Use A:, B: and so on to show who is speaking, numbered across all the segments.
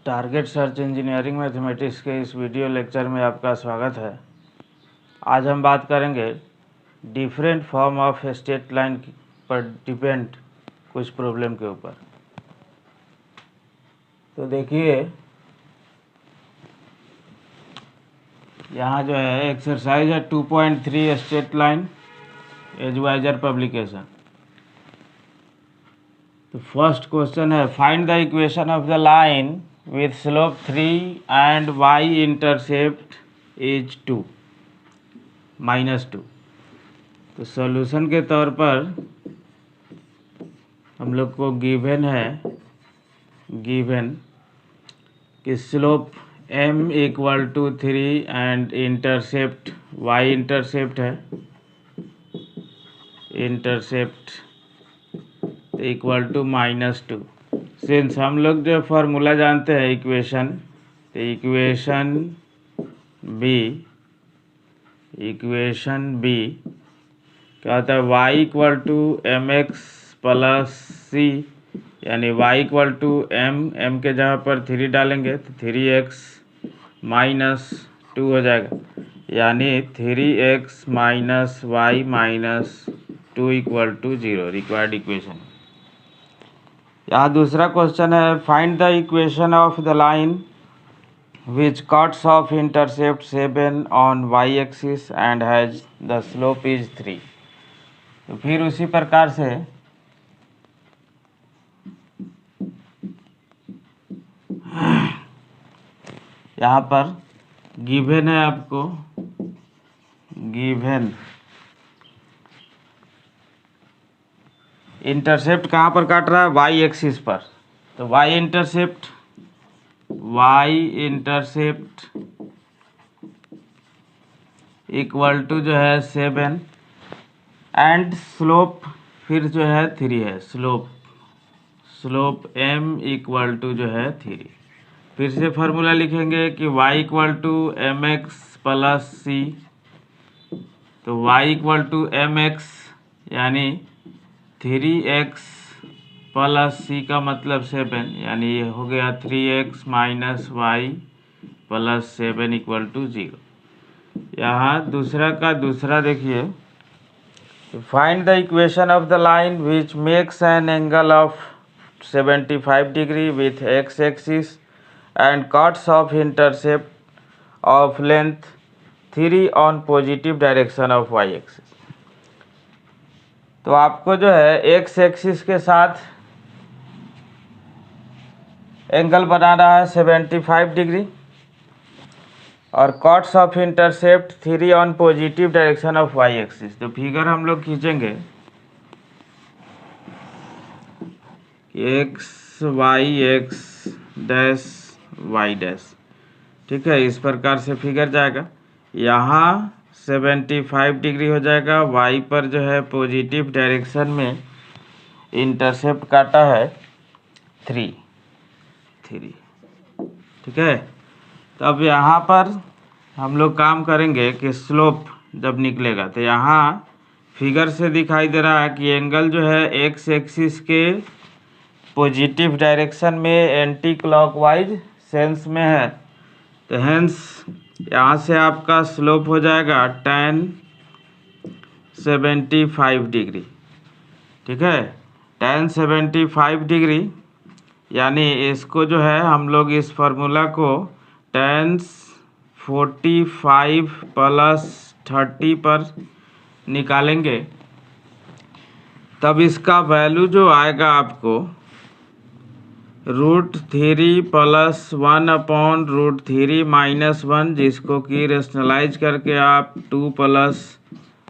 A: Target search engineering mathematics के इस video lecture में आपका स्वागत है। आज हम बात करेंगे different form of straight line पर डिपेंड कुछ प्रॉब्लम के ऊपर। तो देखिए यहाँ जो है एक्सरसाइज है 2.3 स्ट्रेट लाइन एजवाइजर पब्लिकेशन। तो फर्स्ट क्वेश्चन है find the equation of the line with slope 3 and y intercept is 2 -2। तो सॉल्यूशन के तौर पर हम लोग को गिवन कि slope m equal to 3 and intercept y intercept है इक्वल टू -2। सिंस हम लोग जो फार्मूला जानते हैं इक्वेशन बी क्या होता है y equal to M x plus C, यानी y इक्वल टू m के जगह पर 3 डालेंगे तो 3x माइनस 2 हो जाएगा, यानी 3x minus y minus 2 equal to 0 required equation. यहाँ दूसरा क्वेश्चन है find the equation of the line which cuts off intercept 7 on y axis and has the slope is 3। तो फिर उसी प्रकार से यहाँ पर गिवन है आपको इंटरसेप्ट कहाँ पर काट रहा है वाई एक्सिस पर। तो वाई इंटरसेप्ट इक्वल टू जो है 7 एंड स्लोप फिर जो है 3 है, स्लोप m इक्वल टू जो है 3। फिर से फार्मूला लिखेंगे कि y equal to M x plus सी। तो y equal to M X यानी 3x प्लस सी का मतलब 7, यानी ये हो गया 3x minus y plus 7 equal to 0। यहाँ दूसरा का दूसरा देखिए find the equation of the line which makes an angle of 75 degree with x axis and cuts off intercept of length 3 on positive direction of y axis. तो आपको जो है x axis के साथ एंगल बनाना है 75 डिग्री और cuts off intercept 3 on positive direction of y axis. तो figure हम लोग खींचेंगे एक्स वाई डैश, ठीक है। इस प्रकार से फिगर जाएगा, यहाँ 75 डिग्री हो जाएगा, y पर जो है पॉजिटिव डायरेक्शन में इंटरसेप्ट काटा है 3, ठीक है। तो अब यहाँ पर हम लोग काम करेंगे कि स्लोप जब निकलेगा तो यहाँ फिगर से दिखाई दे रहा है कि एंगल जो है एक्स एक्सिस के पॉजिटिव डायरेक्शन में एंटी क्लॉकवाइज सेंस में है। तो हेंस यहाँ से आपका स्लोप हो जाएगा tan 75 डिग्री, ठीक है। tan 75 डिग्री यानी इसको जो है हम लोग इस फार्मूला को tan 45 प्लस 30 पर निकालेंगे, तब इसका वैल्यू जो आएगा आपको √3 प्लस 1/√3 माइनस 1, जिसको कि रेशनलाइज करके आप 2 प्लस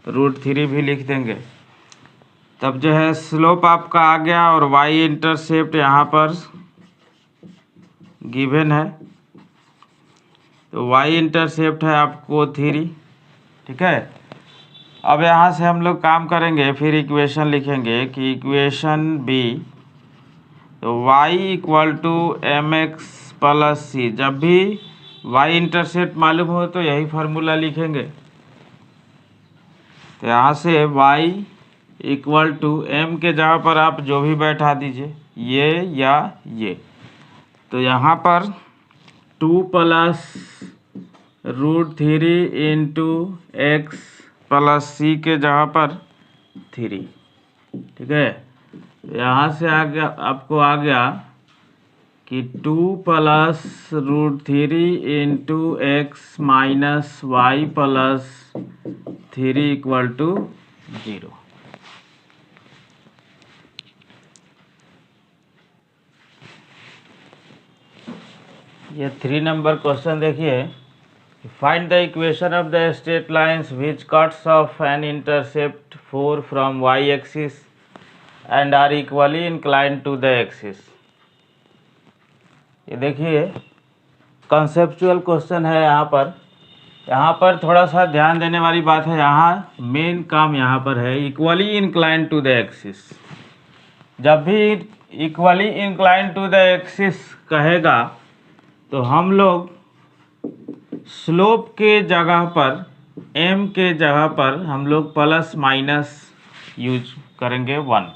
A: √3 भी लिख देंगे। तब जो है स्लोप आपका आ गया और y इंटरसेप्ट यहाँ पर गिवन है। तो y इंटरसेप्ट है आपको 3, ठीक है। अब यहाँ से हम लोग काम करेंगे, फिर इक्वेशन लिखेंगे कि इक्वेशन बी तो y equal to M x plus C. जब भी y इंटरसेप्ट मालूम हो तो यही फार्मूला लिखेंगे। तो यहाँ से y इक्वल टू m के जगह पर आप जो भी बैठा दीजिए, ये या ये। तो यहाँ पर 2 + √3 इंटू एक्स प्लस सी के जगह पर 3, ठीक है। यहाँ से आ गया, आपको आ गया कि 2 + √3 into x minus y plus 3 = 0। ये 3 नंबर क्वेश्चन देखिए। Find the equation of the straight lines which cuts off an intercept 4 from y axis and are equally inclined to the axis. ये देखिए कॉन्सेप्चुअल क्वेश्चन है। यहाँ पर थोड़ा सा ध्यान देने वाली बात है। यहाँ मेन काम यहाँ पर है equally inclined to the axis. जब भी equally inclined to the axis कहेगा तो हम लोग स्लोप के जगह पर m के जगह पर हम लोग प्लस माइनस यूज करेंगे 1।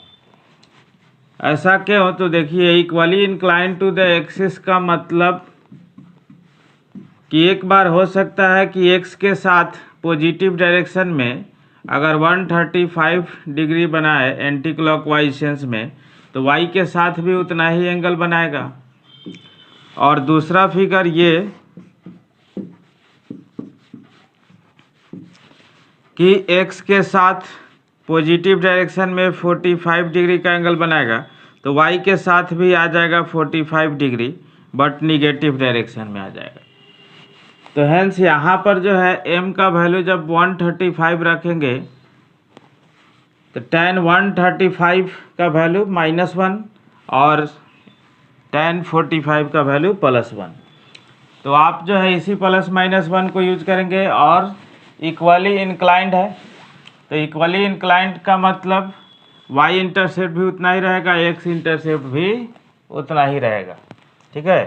A: ऐसा क्यों? तो देखिए equally inclined to the axis का मतलब कि एक बार हो सकता है कि x के साथ पॉजिटिव डायरेक्शन में अगर 135 डिग्री बनाए एंटी क्लॉकवाइज सेंस में, तो y के साथ भी उतना ही एंगल बनाएगा। और दूसरा फिगर ये कि x के साथ पॉजिटिव डायरेक्शन में 45 डिग्री का एंगल बनाएगा, तो y के साथ भी आ जाएगा 45 डिग्री, बट निगेटिव डायरेक्शन में आ जाएगा। तो हेंस यहाँ पर जो है m का वैल्यू जब 135 रखेंगे तो tan 135 का वैल्यू -1 और tan 45 का वैल्यू +1। तो आप जो है इसी +-1 को यूज करेंगे। और इक्वली इंक्लाइंड है, तो इक्वली इंक्लाइंड का मतलब y इंटरसेप्ट भी उतना ही रहेगा, x इंटरसेप्ट भी उतना ही रहेगा, ठीक है।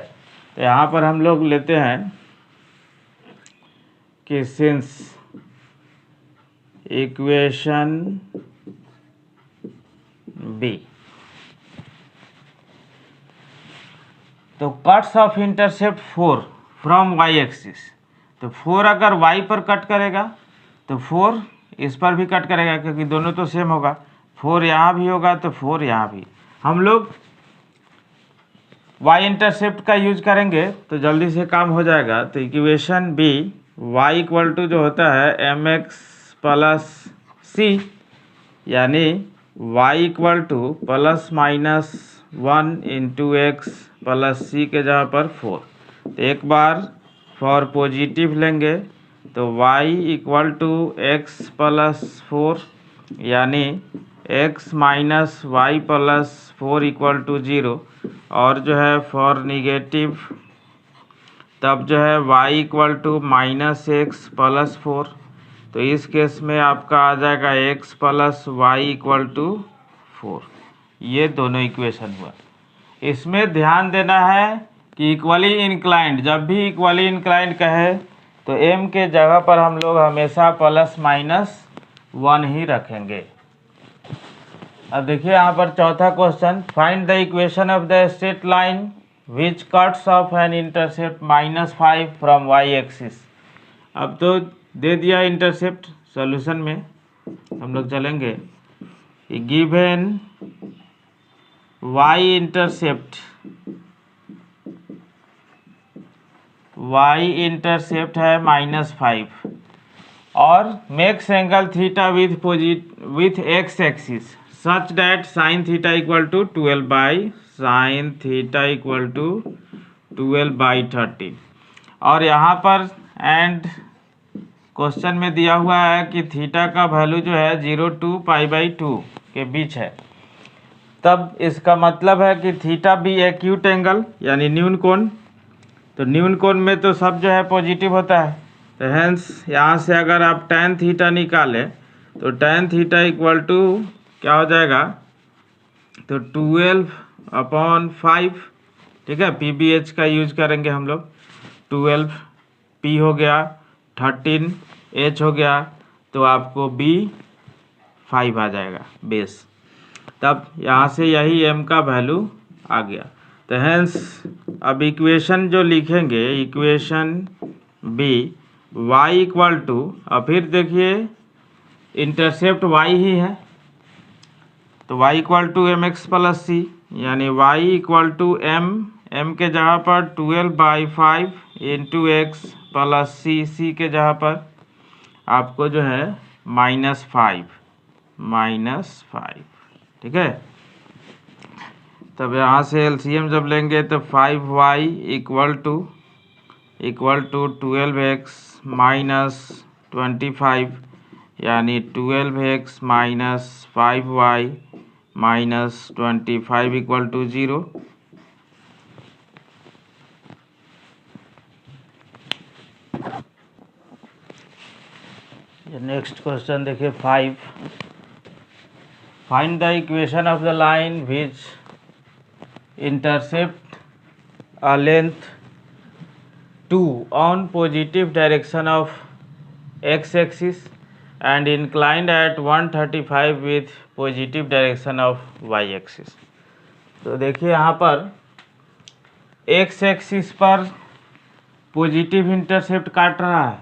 A: तो यहाँ पर हम लोग लेते हैं कि सिंस इक्वेशन बी, तो cuts off intercept 4 from y axis, तो 4 अगर y पर कट करेगा तो 4 इस पर भी कट करेगा, क्योंकि दोनों तो सेम होगा। 4 यहाँ भी होगा तो 4 यहाँ भी। हम लोग y इंटरसेप्ट का यूज करेंगे तो जल्दी से काम हो जाएगा। तो इक्वेशन बी y = जो होता है mx + c, यानी y = ±1 इंटू एक्स प्लस सी के जगह पर 4। तो एक बार फॉर पॉजिटिव लेंगे तो y = x + 4, यानी x - y + 4 = 0। और जो है फॉर निगेटिव तब जो है y = -x + 4। तो इस केस में आपका आ जाएगा x + y = 4। ये दोनों इक्वेशन हुआ। इसमें ध्यान देना है कि इक्वली इंक्लाइंड, जब भी इक्वली इंक्लाइंड कहे तो m के जगह पर हम लोग हमेशा ±1 ही रखेंगे। अब देखिए यहाँ पर चौथा question, find the equation of the straight line which cuts off an intercept -5 from y axis. अब तो दे दिया इंटरसेप्ट, सॉल्यूशन में हम लोग चलेंगे। गिवन y इंटरसेप्ट है -5 और makes angle theta with x axis such that sin theta = 12/sin theta = 12/30। और यहाँ पर एंड क्वेश्चन में दिया हुआ है कि थीटा का वैल्यू जो है 0 to π/2 के बीच है। तब इसका मतलब है कि थीटा भी एक्यूट एंगल यानी न्यून कोण। तो न्यून कोण में तो सब जो है पॉजिटिव होता है। तो हेंस यहाँ से अगर आप tan थीटा निकालें तो tan थीटा = क्या हो जाएगा, तो 12/5, ठीक है। PBH का यूज करेंगे हम लोग। 12 P हो गया, 13 H हो गया, तो आपको B 5 आ जाएगा बेस। तब यहाँ से यही m का वैल्यू आ गया। तो हेंस अब इक्वेशन जो लिखेंगे, equation B y equal to, और फिर देखिए इंटरसेप्ट y ही है, तो y equal to M x plus C, यानी y इक्वल टू m के जगह पर 12/5 इंटू एक्स प्लस सी के जगह पर आपको जो है -5, ठीक है। तब यहाँ से एलसीएम जब लेंगे तो 5y equal to 12x minus 25, यानी 12x minus 5y minus 25 equal to 0। Next question देखिए 5, find the equation of the line which intercept a length 2 on positive direction of x-axis and inclined at 135 with positive direction of y-axis। तो देखिए यहाँ पर x-axis पर positive intercept काट रहा है।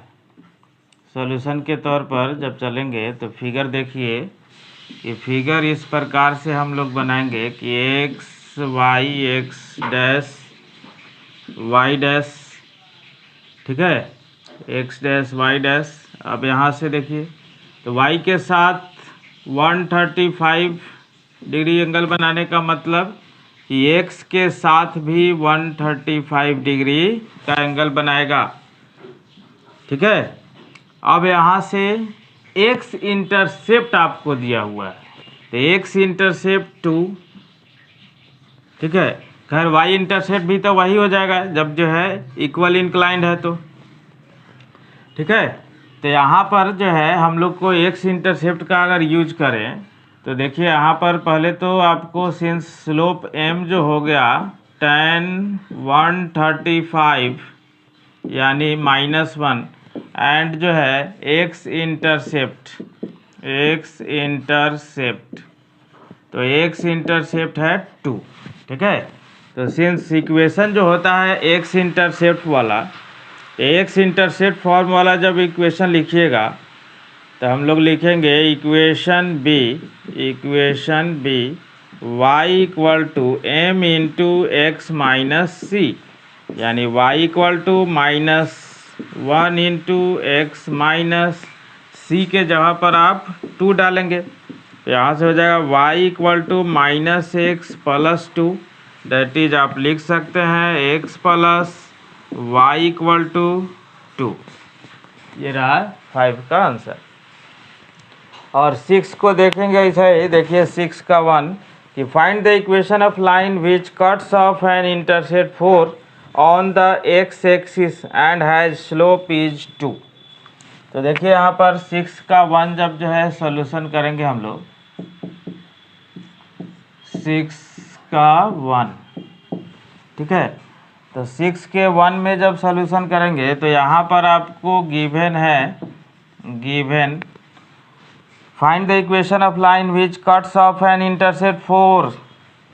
A: Solution के तौर पर जब चलेंगे तो फिगर देखिए कि फिगर इस प्रकार से हम लोग बनाएंगे कि x y x dash y dash, ठीक है, x डैश y डैश। अब यहाँ से देखिए तो y के साथ 135 डिग्री एंगल बनाने का मतलब कि x के साथ भी 135 डिग्री का एंगल बनाएगा, ठीक है। अब यहाँ से x इंटरसेप्ट आपको दिया हुआ है, तो x इंटरसेप्ट 2, ठीक है। खैर y इंटरसेप्ट भी तो वही हो जाएगा जब जो है इक्वल इंक्लाइंड है तो, ठीक है। तो यहाँ पर जो है हम लोग को x इंटरसेप्ट का अगर यूज करें तो देखिए यहाँ पर पहले तो आपको सिंस स्लोप m जो हो गया tan 135 यानी -1 एंड जो है x इंटरसेप्ट तो x इंटरसेप्ट है 2, ठीक है। तो सिंस इक्वेशन जो होता है x इंटरसेप्ट वाला, x इंटरसेप्ट फॉर्म वाला जब इक्वेशन लिखिएगा तो हम लोग लिखेंगे equation B y equal to m into x minus c, यानी y equal to -1 into x minus c के जगह पर आप 2 डालेंगे, यहाँ से हो जाएगा y equal to -x plus 2, that is आप लिख सकते हैं x plus y equal to 2। ये रहा 5 का आंसर। और 6 को देखेंगे ऐसा ही, देखिए 6 का 1 कि find the equation of line which cuts off an intercept 4 on the x axis and has slope is 2। तो देखिए यहाँ पर 6 का 1 जब जो है सॉल्यूशन करेंगे हम लोग, 6 का 1, ठीक है। तो 6 के 1 में जब सॉल्यूशन करेंगे तो यहाँ पर आपको गिवन है, find the equation of line which cuts off an intercept 4,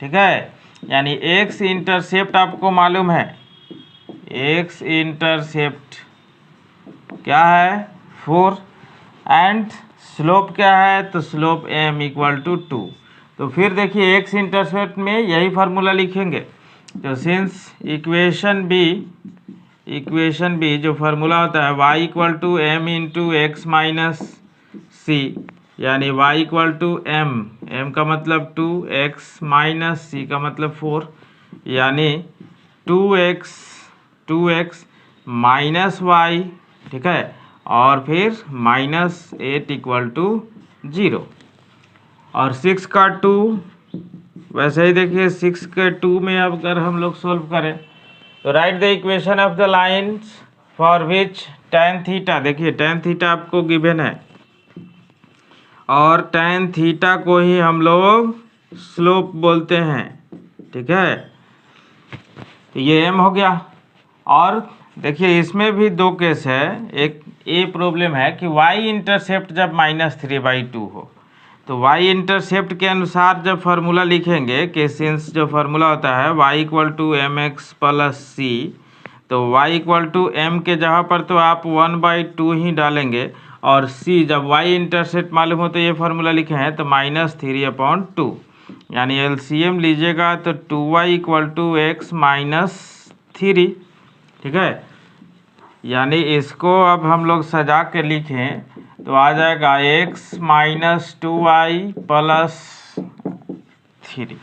A: ठीक है। यानी x इंटरसेप्ट आपको मालूम है, x इंटरसेप्ट क्या है 4 एंड स्लोप क्या है, तो स्लोप m इक्वल टू 2। तो फिर देखिए x इंटरसेप्ट में यही फार्मूला लिखेंगे, तो सिंस इक्वेशन बी जो फार्मूला होता है y equal to m into x minus c, यानी y इक्वल टू m का मतलब 2, x माइनस सी का मतलब 4, यानी 2x माइनस y, ठीक है, और फिर -8 इक्वल टू 0। और 6 का 2 वैसे ही देखिए 6 के 2 में अब अगर हम लोग सोल्व करें तो right the equation of the lines for which tan theta, देखिए tan थीटा आपको गिवन है और tan थीटा को ही हम लोग स्लोप बोलते हैं, ठीक है। तो ये m हो गया। और देखिए इसमें भी 2 केस है, एक ये प्रॉब्लम है कि y इंटरसेप्ट जब -3/2 हो तो वाई इंटरसेप्ट के अनुसार जब फार्मूला लिखेंगे कि सिंस जो फार्मूला होता है y equal to M x plus सी, तो y इक्वल टू एम के जगह पर तो आप 1/2 ही डालेंगे, और c जब y इंटरसेप्ट मालूम हो तो ये फार्मूला लिखे हैं तो -3/2, यानी एलसीएम लीजिएगा तो 2y equal to x minus 3। ठीक है, यानी इसको अब हम लोग सजा के लिखें तो आ जाएगा x minus 2y plus 3,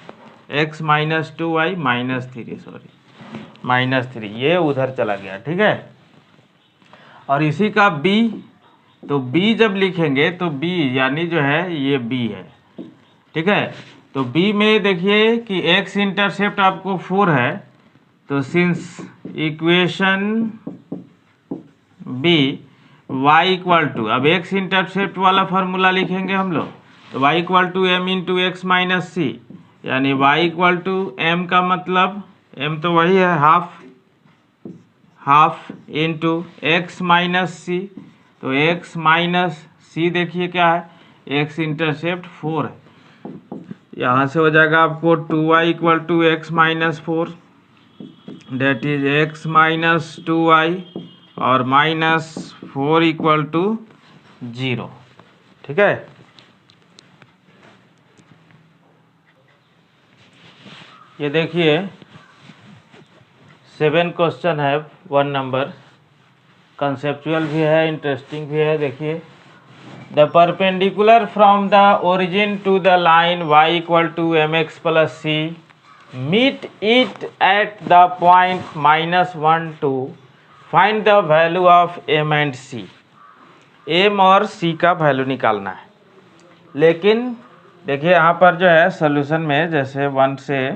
A: x minus 2y minus 3, sorry -3, ये उधर चला गया। ठीक है, और इसी का b, तो b जब लिखेंगे तो b यानी जो है ये b है। ठीक है, तो b में देखिए कि x इंटरसेप्ट आपको 4 है, तो since equation b y equal to, अब x इंटरसेप्ट वाला फार्मूला लिखेंगे हम लोग, तो y equal to m into x minus c, यानी y इक्वल टू m का मतलब m तो वही है हाफ इंटू एक्स माइनस सी, तो x माइनस सी देखिए क्या है, x इंटरसेप्ट 4 है, यहाँ से हो जाएगा आपको 2y equal to x minus 4, that is x minus 2y और -4 इक्वल टू 0। ठीक है, ये देखिए 7 क्वेश्चन है, 1 नंबर, कंसेप्चुअल भी है, इंटरेस्टिंग भी है। देखिए, the perpendicular from the origin to the line y equal to M x plus c meet it at the point -1 2, find the value of m and c। m और c का value निकालना है, लेकिन देखिए यहाँ पर जो है सॉल्यूशन में जैसे 1 से,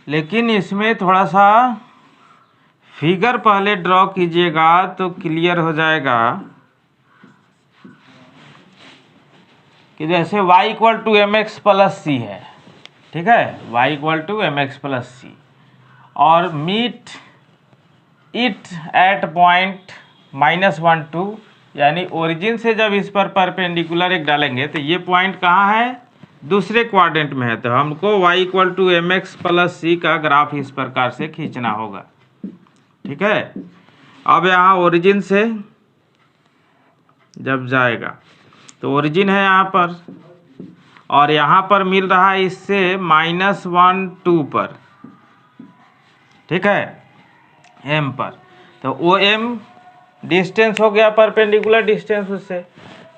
A: लेकिन इसमें थोड़ा सा फिगर पहले ड्रॉ कीजिएगा तो क्लियर हो जाएगा कि जैसे y equal to M x plus c है। ठीक है, y equal to M x plus c, और मीट इट एट पॉइंट -1 2, यानी ओरिजिन से जब इस पर परपेंडिकुलर एक डालेंगे तो ये पॉइंट कहाँ है, दूसरे क्वाड्रेंट में है, तो हमको y equal to M x plus c का ग्राफ इस प्रकार से खींचना होगा। ठीक है, अब यहाँ ओरिजिन से जब जाएगा तो ओरिजिन है यहाँ पर, और यहाँ पर मिल रहा है इससे -1 2 पर। ठीक है, m पर, तो वो m डिस्टेंस हो गया परपेंडिकुलर डिस्टेंस उससे।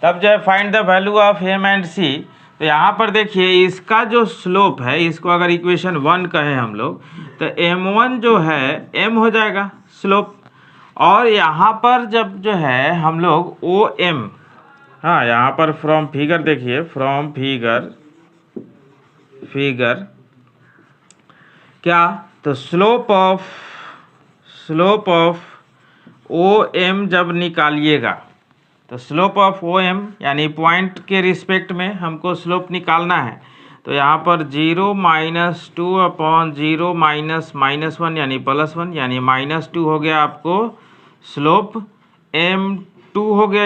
A: तब जो है find the value of m and c, तो यहाँ पर देखिए इसका जो स्लोप है, इसको अगर इक्वेशन 1 कहें हम लोग, तो m1 जो है m हो जाएगा स्लोप, और यहाँ पर जब जो है हम लोग OM, हाँ यहाँ पर फ्रॉम फिगर देखिए, फ्रॉम फिगर क्या, तो स्लोप ऑफ OM जब निकालिएगा, तो स्लोप ऑफ OM यानी पॉइंट के रिस्पेक्ट में हमको स्लोप निकालना है, तो यहाँ पर 0 -2/0 -1 यानी +1, यानी -2 हो गया आपको स्लोप, m2 हो गया,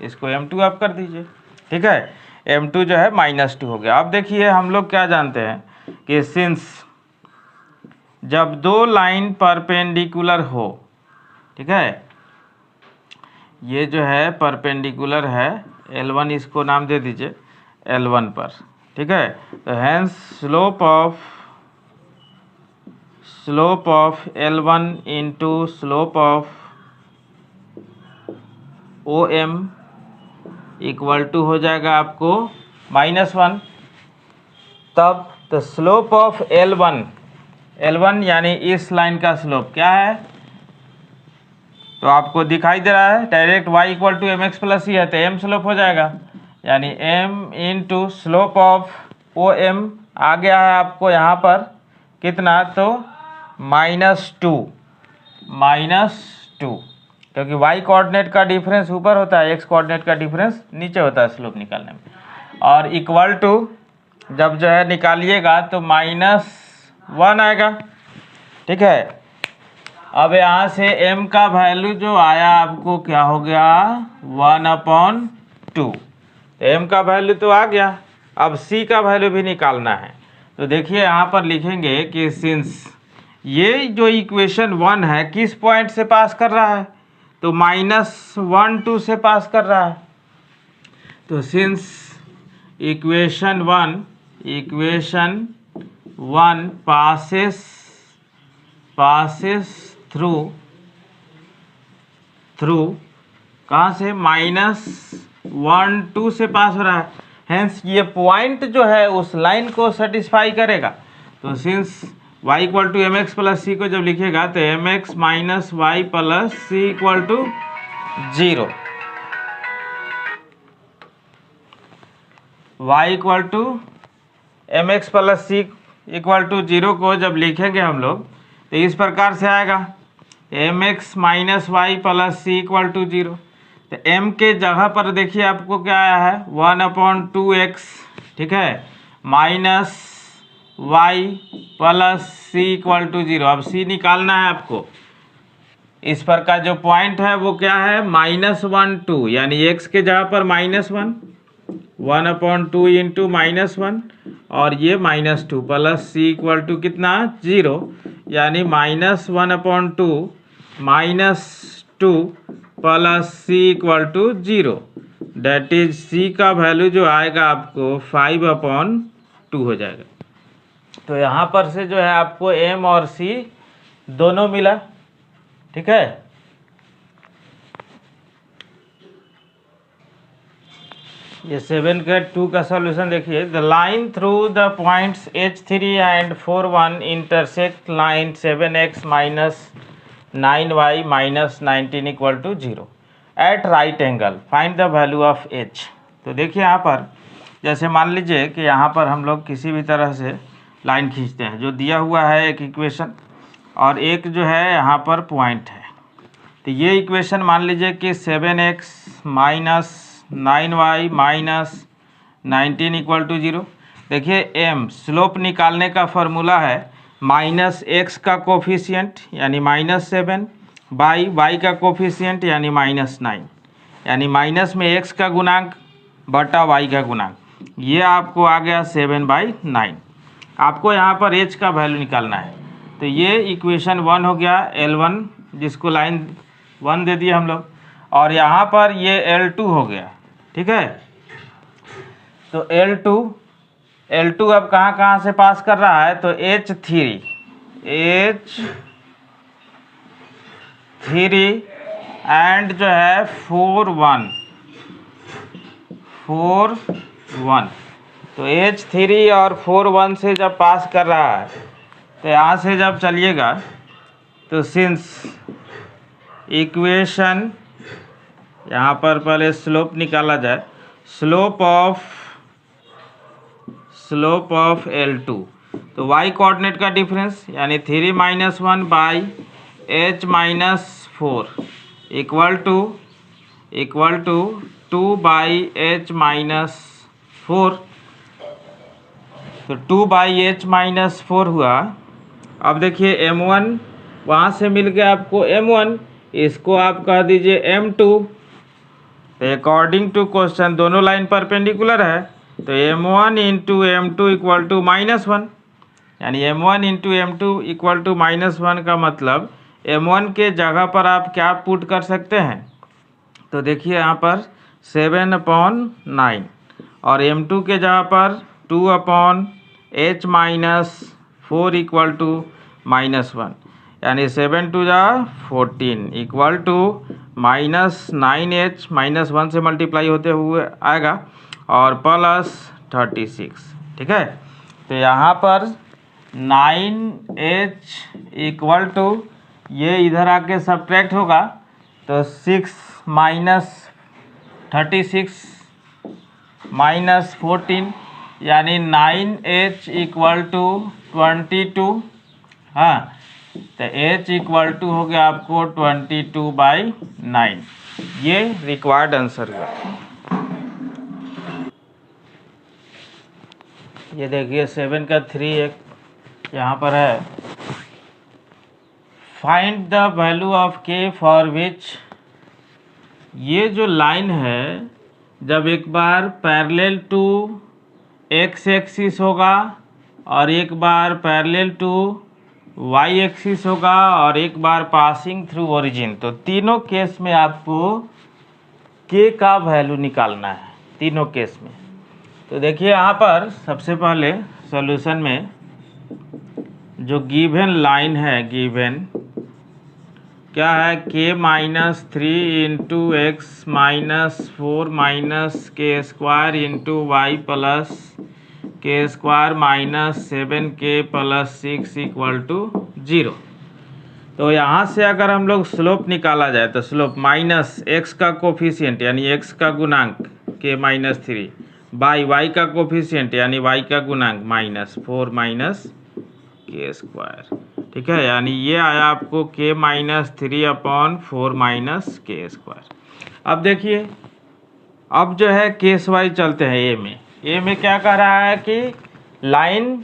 A: इसको m2 आप कर दीजिए। ठीक है, m2 जो है -2 हो गया। अब देखिए हम लोग क्या जानते हैं कि सिंस जब दो लाइन परपेंडिकुलर हो, ठीक है, ये जो है परपेंडिकुलर है, L1 इसको नाम दे दीजिए L1 पर। ठीक है, तो हेंस स्लोप ऑफ L1 इंटू slope of OM equal to हो जाएगा आपको -1। तब तो स्लोप ऑफ L1 यानी इस लाइन का स्लोप क्या है, तो आपको दिखाई दे रहा है direct y equal to M x plus c है, तो m स्लोप हो जाएगा, यानी m into slope of OM आ गया है आपको यहाँ पर कितना, तो -2, क्योंकि y कोऑर्डिनेट का डिफरेंस ऊपर होता है, x कोऑर्डिनेट का डिफरेंस नीचे होता है स्लोप निकालने में, और इक्वल टू जब जो है निकालिएगा तो -1 आएगा। ठीक है, अब यहाँ से m का वैल्यू जो आया आपको क्या हो गया, 1/2 2। तो m का वैल्यू तो आ गया, अब c का वैल्यू भी निकालना है। तो देखिए यहाँ पर लिखेंगे कि सिंस ये जो इक्वेशन 1 है किस पॉइंट से पास कर रहा है, तो -1 2 से पास कर रहा है। तो सिंस इक्वेशन 1 passes थ्रू कहाँ से, -1 2 से पास हो रहा है, हेंस ये पॉइंट जो है उस लाइन को सेटिस्फाई करेगा। तो since y equal to M x plus c को जब लिखेगा तो m x minus y plus c equal to 0, y equal to M x plus c equal to 0 को जब लिखेंगे हम लोग तो इस प्रकार से आएगा, m x minus y plus c equal to 0। तो m के जगह पर देखिए आपको क्या आया है, 1/2x, ठीक है, minus y plus c equal to 0। अब c निकालना है आपको। इस पर का जो पॉइंट है वो क्या है, -1 2, यानी x के जगह पर -1, 1/2 इंटू -1 और ये -2 प्लस c इक्वल टू कितना 0, यानी -1/2 -2 plus c equal to 0, that is c का वैल्यू जो आएगा आपको 5/2 हो जाएगा। तो यहाँ पर से जो है आपको m और c दोनों मिला, ठीक है। ये 7 का 2 का सॉल्यूशन देखिए, the line through the points h3 and 4 1 intersect line 7x minus 9y minus 19 equal to 0 at right angle, find the value of h। तो देखिए यहाँ पर जैसे मान लीजिए कि यहाँ पर हम लोग किसी भी तरह से लाइन खींचते हैं, जो दिया हुआ है एक इक्वेशन और एक जो है यहाँ पर पॉइंट है। तो ये इक्वेशन मान लीजिए कि 7x minus 9y minus 19 equal to 0। देखिए m स्लोप निकालने का फॉर्मूला है -x का कोफिशिएंट यानी -7 बाई y का कोफिशिएंट यानी -9, यानी माइनस में x का गुणांक बटा y का गुणांक, ये आपको आ गया 7/9। आपको यहाँ पर h का वैल्यू निकालना है। तो ये इक्वेशन 1 हो गया, L1 जिसको लाइन 1 दे दिया हम लोग, और यहाँ पर ये L2 हो गया, ठीक है। तो L2 अब कहाँ से पास कर रहा है, तो H3 एंड जो है 4 1। तो H3 और 4 1 से जब पास कर रहा है तो यहाँ से जब चलिएगा तो सिंस इक्वेशन, यहाँ पर पहले स्लोप निकाला जाए, स्लोप ऑफ L2, तो y कोऑर्डिनेट का डिफरेंस यानी 3 - 1 by h - 4 equal to 2 by h - 4। तो 2 बाई h - 4 हुआ। अब देखिए m1 वहाँ से मिल गया आपको m1, इसको आप कह दीजिए m2। तो अकॉर्डिंग टू क्वेश्चन दोनों लाइन परपेंडिकुलर है, तो m1 into m2 equal to -1, यानी m1 into m2 equal to -1 का मतलब m1 के जगह पर आप क्या पुट कर सकते हैं, तो देखिए यहाँ पर 7/9 और m2 के जगह पर 2/h - 4 इक्वल टू -1, यानी 7 2 14 इक्वल टू -9h -1 से मल्टीप्लाई होते हुए आएगा और प्लस 36, ठीक है। तो यहाँ पर 9h इक्वल टू ये इधर आके सब्ट्रैक्ट होगा, तो 6 - 36 - 14 यानी 9h इक्वल टू 22। हाँ, तो h इक्वल टू हो गया आपको 22/9। ये रिक्वायर्ड आंसर हुआ। ये देखिए 7 का 3 एक यहाँ पर है, find the value of k for which, ये जो लाइन है जब एक बार पैरेलल टू एक्स एक्सिस होगा और एक बार पैरेलल टू वाई एक्सिस होगा और एक बार पासिंग थ्रू ओरिजिन, तो तीनों केस में आपको के का वैल्यू निकालना है, तीनों केस में। तो देखिए यहाँ पर सबसे पहले सॉल्यूशन में जो गिवन लाइन है, गिवन क्या है, k minus 3 into x minus 4 minus k square into y plus k square minus 7k plus 6 equal to 0। तो यहाँ से अगर हम लोग स्लोप निकाला जाए तो स्लोप माइनस एक्स का कोफिशिएंट यानी एक्स का गुणांक के माइनस 3 बाई वाई का कोफिशिएंट यानी वाई का गुणांक माइनस 4 माइनस के स्क्वायर, ठीक है। यानी ये आया आपको के minus 3 upon 4 minus k square. अब देखिए, अब जो है केस वाइज चलते हैं। ए में क्या कह रहा है कि line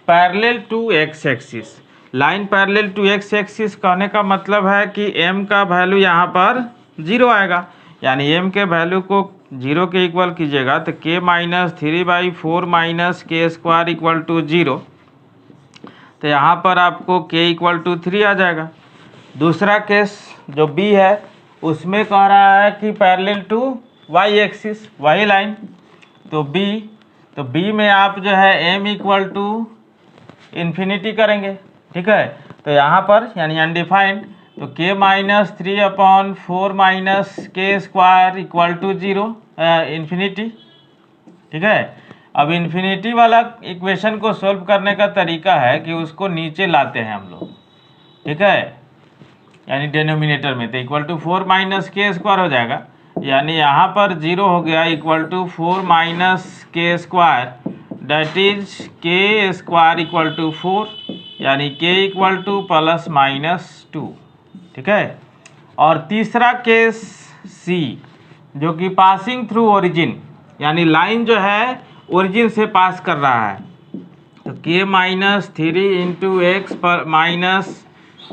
A: parallel to x axis, line parallel to x axis कहने का मतलब है कि m का वैल्यू यहाँ पर 0 आएगा, यानी m के वैल्यू को 0 के इक्वल कीजिएगा तो k minus 3/4 minus k square equal to 0, तो यहाँ पर आपको k इक्वल टू 3 आ जाएगा। दूसरा केस जो b है उसमें कह रहा है कि पैरेलल टू y एक्सिस, वही लाइन, तो b में आप जो है m इक्वल टू इन्फिनिटी करेंगे, ठीक है। तो यहाँ पर यानी अनडिफाइंड, तो k minus 3 upon 4 minus k square equal to 0 infinity, ठीक है। अब इन्फिनिटी वाला इक्वेशन को सोल्व करने का तरीका है कि उसको नीचे लाते हैं हम लोग, ठीक है, यानी डिनोमिनेटर में, तो equal to 4 minus k square हो जाएगा, यानी यहाँ पर 0 हो गया equal to 4 minus k square, date is के स्क्वायर इक्वल टू 4, यानी के इक्वल टू प्लस माइनस 2, ठीक है। और तीसरा केस सी जो कि पासिंग थ्रू ओरिजिन, यानी लाइन जो है ओरिजिन से पास कर रहा है, तो के माइनस 3 इंटू एक्स पर minus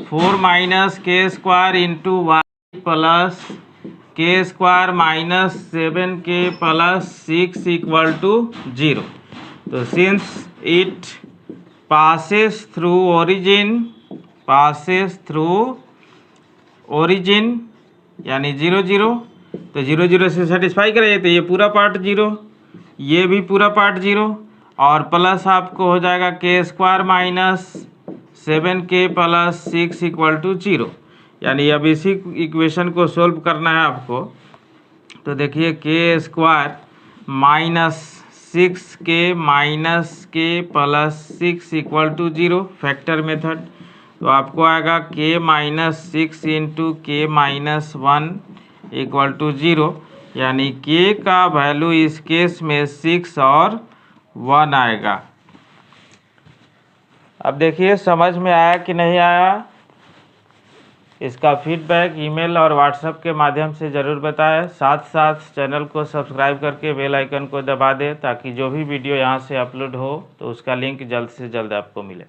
A: 4 minus k square into y plus k square minus 7k plus 6 equal to 0। तो since it passes through origin यानी 0 0, तो 0 0 से सेटिस्फाई करेंगे, तो ये पूरा पार्ट 0, ये भी पूरा पार्ट 0, और प्लस आपको हो जाएगा k square minus 7k plus 6 equal to 0। यानी अब इसी इक्वेशन को सोल्व करना है आपको। तो देखिए k square minus 6k minus k plus 6 equal to 0 factor method, तो आपको आएगा k minus 6 into k minus 1 equal to 0, यानी के का वैल्यू इस केस में 6 और 1 आएगा। अब देखिए समझ में आया कि नहीं आया, इसका फीडबैक ईमेल और व्हाट्सएप के माध्यम से ज़रूर बताएं। साथ साथ चैनल को सब्सक्राइब करके बेल आइकन को दबा दें ताकि जो भी वीडियो यहाँ से अपलोड हो तो उसका लिंक जल्द से जल्द आपको मिले।